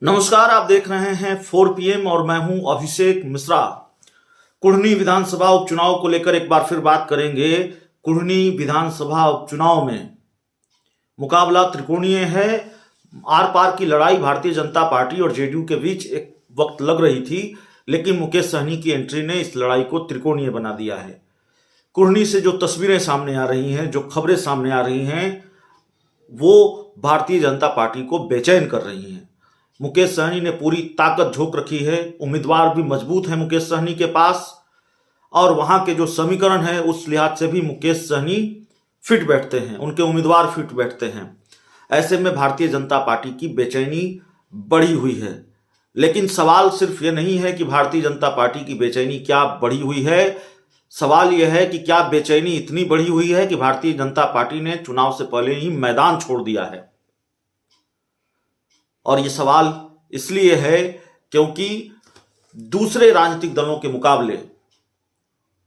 नमस्कार, आप देख रहे हैं 4 PM और मैं हूं अभिषेक मिश्रा। कुढ़नी विधानसभा उपचुनाव को लेकर एक बार फिर बात करेंगे। कुढ़नी विधानसभा उपचुनाव में मुकाबला त्रिकोणीय है। आर पार की लड़ाई भारतीय जनता पार्टी और जेडीयू के बीच एक वक्त लग रही थी, लेकिन मुकेश सहनी की एंट्री ने इस लड़ाई को त्रिकोणीय बना दिया है। कुढ़नी से जो तस्वीरें सामने आ रही हैं, जो खबरें सामने आ रही हैं, वो भारतीय जनता पार्टी को बेचैन कर रही हैं। मुकेश सहनी ने पूरी ताकत झोंक रखी है। उम्मीदवार भी मजबूत है मुकेश सहनी के पास, और वहां के जो समीकरण है उस लिहाज से भी मुकेश सहनी फिट बैठते हैं, उनके उम्मीदवार फिट बैठते हैं। ऐसे में भारतीय जनता पार्टी की बेचैनी बढ़ी हुई है। लेकिन सवाल सिर्फ ये नहीं है कि भारतीय जनता पार्टी की बेचैनी क्या बढ़ी हुई है, सवाल यह है कि क्या बेचैनी इतनी बढ़ी हुई है कि भारतीय जनता पार्टी ने चुनाव से पहले ही मैदान छोड़ दिया है। और ये सवाल इसलिए है क्योंकि दूसरे राजनीतिक दलों के मुकाबले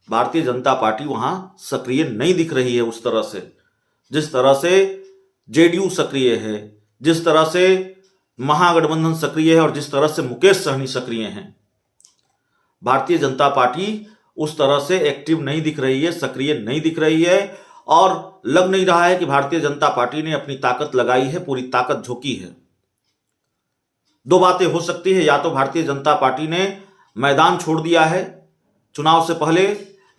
भारतीय जनता पार्टी वहां सक्रिय नहीं दिख रही है उस तरह से, जिस तरह से जेडीयू सक्रिय है, जिस तरह से महागठबंधन सक्रिय है और जिस तरह से मुकेश सहनी सक्रिय हैं। भारतीय जनता पार्टी उस तरह से एक्टिव नहीं दिख रही है, सक्रिय नहीं दिख रही है, और लग नहीं रहा है कि भारतीय जनता पार्टी ने अपनी ताकत लगाई है, पूरी ताकत झोंकी है। दो बातें हो सकती है, या तो भारतीय जनता पार्टी ने मैदान छोड़ दिया है चुनाव से पहले,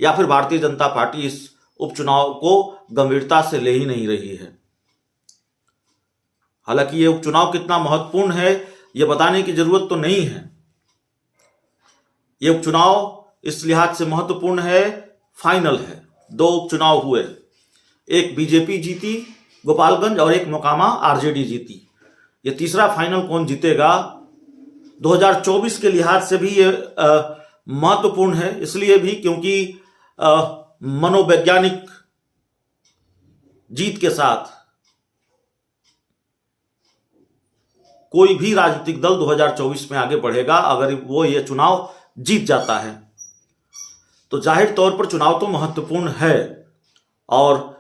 या फिर भारतीय जनता पार्टी इस उपचुनाव को गंभीरता से ले ही नहीं रही है। हालांकि यह उपचुनाव कितना महत्वपूर्ण है यह बताने की जरूरत तो नहीं है। यह उपचुनाव इस लिहाज से महत्वपूर्ण है, फाइनल है। दो उपचुनाव हुए, एक बीजेपी जीती गोपालगंज और एक मोकामा आरजेडी जीती। ये तीसरा फाइनल कौन जीतेगा 2024 के लिहाज से भी ये महत्वपूर्ण है, इसलिए भी क्योंकि मनोवैज्ञानिक जीत के साथ कोई भी राजनीतिक दल 2024 में आगे बढ़ेगा अगर वो ये चुनाव जीत जाता है। तो जाहिर तौर पर चुनाव तो महत्वपूर्ण है, और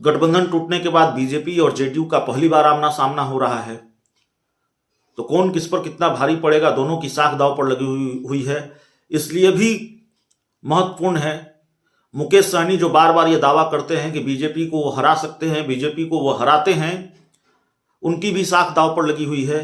गठबंधन टूटने के बाद बीजेपी और जेडीयू का पहली बार आमना सामना हो रहा है। तो कौन किस पर कितना भारी पड़ेगा, दोनों की साख दांव पर लगी हुई है, इसलिए भी महत्वपूर्ण है। मुकेश सहनी जो बार बार ये दावा करते हैं कि बीजेपी को वो हरा सकते हैं, बीजेपी को वो हराते हैं, उनकी भी साख दांव पर लगी हुई है।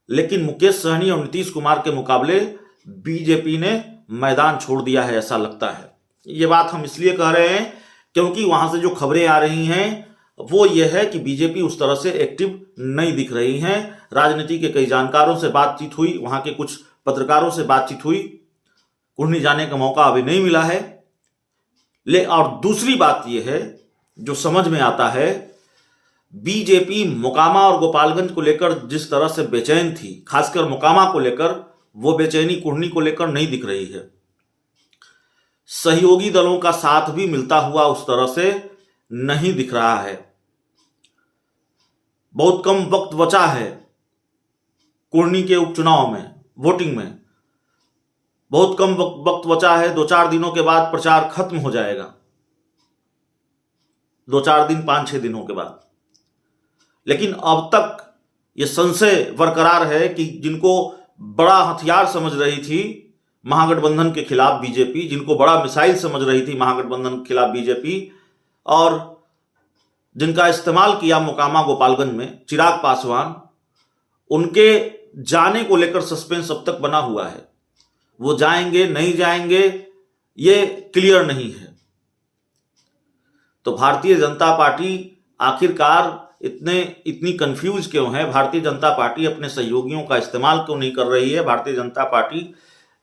लेकिन मुकेश सहनी और नीतीश कुमार के मुकाबले बीजेपी ने मैदान छोड़ दिया है, ऐसा लगता है। ये बात हम इसलिए कह रहे हैं क्योंकि वहां से जो खबरें आ रही हैं वो ये है कि बीजेपी उस तरह से एक्टिव नहीं दिख रही हैं। राजनीति के कई जानकारों से बातचीत हुई, वहां के कुछ पत्रकारों से बातचीत हुई, कुढ़नी जाने का मौका अभी नहीं मिला है। और दूसरी बात यह है जो समझ में आता है, बीजेपी मोकामा और गोपालगंज को लेकर जिस तरह से बेचैन थी, खासकर मोकामा को लेकर, वो बेचैनी कुढ़नी को लेकर नहीं दिख रही है। सहयोगी दलों का साथ भी मिलता हुआ उस तरह से नहीं दिख रहा है। बहुत कम वक्त बचा है कुढ़नी के उपचुनाव में, वोटिंग में बहुत कम वक्त बचा है। 2-4 दिनों के बाद प्रचार खत्म हो जाएगा, 2-4 दिन 5-6 दिनों के बाद। लेकिन अब तक यह संशय बरकरार है कि जिनको बड़ा हथियार समझ रही थी महागठबंधन के खिलाफ बीजेपी, जिनको बड़ा मिसाइल समझ रही थी महागठबंधन के खिलाफ बीजेपी, और जिनका इस्तेमाल किया मोकामा गोपालगंज में चिराग पासवान, उनके जाने को लेकर सस्पेंस अब तक बना हुआ है। वो जाएंगे नहीं जाएंगे ये क्लियर नहीं है। तो भारतीय जनता पार्टी आखिरकार इतनी कंफ्यूज क्यों है? भारतीय जनता पार्टी अपने सहयोगियों का इस्तेमाल क्यों नहीं कर रही है? भारतीय जनता पार्टी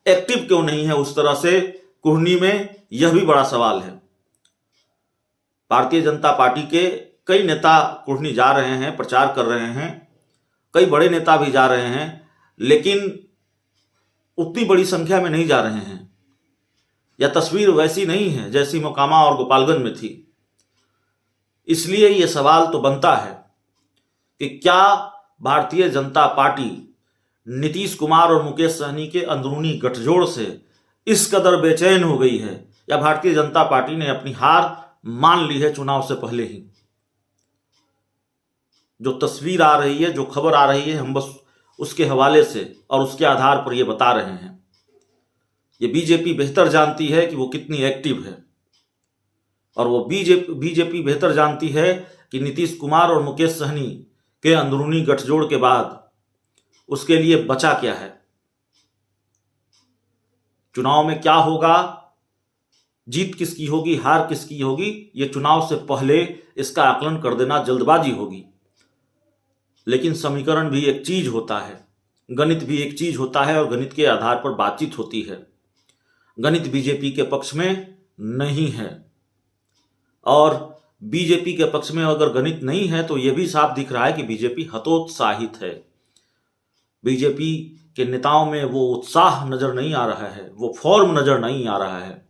एक्टिव क्यों नहीं है उस तरह से कुढ़नी में? यह भी बड़ा सवाल है। भारतीय जनता पार्टी के कई नेता कुढ़नी जा रहे हैं, प्रचार कर रहे हैं, कई बड़े नेता भी जा रहे हैं, लेकिन उतनी बड़ी संख्या में नहीं जा रहे हैं, या तस्वीर वैसी नहीं है जैसी मोकामा और गोपालगंज में थी। इसलिए यह सवाल तो बनता है कि क्या भारतीय जनता पार्टी नीतीश कुमार और मुकेश सहनी के अंदरूनी गठजोड़ से इस कदर बेचैन हो गई है, या भारतीय जनता पार्टी ने अपनी हार मान ली है चुनाव से पहले ही? जो तस्वीर आ रही है, जो खबर आ रही है, हम बस उसके हवाले से और उसके आधार पर ये बता रहे हैं। ये बीजेपी बेहतर जानती है कि वो कितनी एक्टिव है, और वो बीजेपी बेहतर जानती है कि नीतीश कुमार और मुकेश सहनी के अंदरूनी गठजोड़ के बाद उसके लिए बचा क्या है। चुनाव में क्या होगा, जीत किसकी होगी, हार किसकी होगी, ये चुनाव से पहले इसका आकलन कर देना जल्दबाजी होगी। लेकिन समीकरण भी एक चीज होता है, गणित भी एक चीज होता है, और गणित के आधार पर बातचीत होती है। गणित बीजेपी के पक्ष में नहीं है, और बीजेपी के पक्ष में अगर गणित नहीं है तो यह भी साफ दिख रहा है कि बीजेपी हतोत्साहित है। बीजेपी के नेताओं में वो उत्साह नजर नहीं आ रहा है, वो फॉर्म नजर नहीं आ रहा है,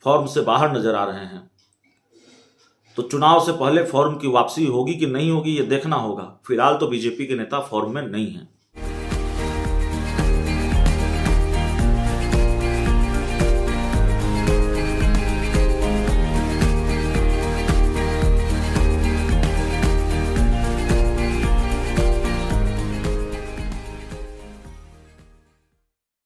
फॉर्म से बाहर नजर आ रहे हैं। तो चुनाव से पहले फॉर्म की वापसी होगी कि नहीं होगी, ये देखना होगा। फिलहाल तो बीजेपी के नेता फॉर्म में नहीं है।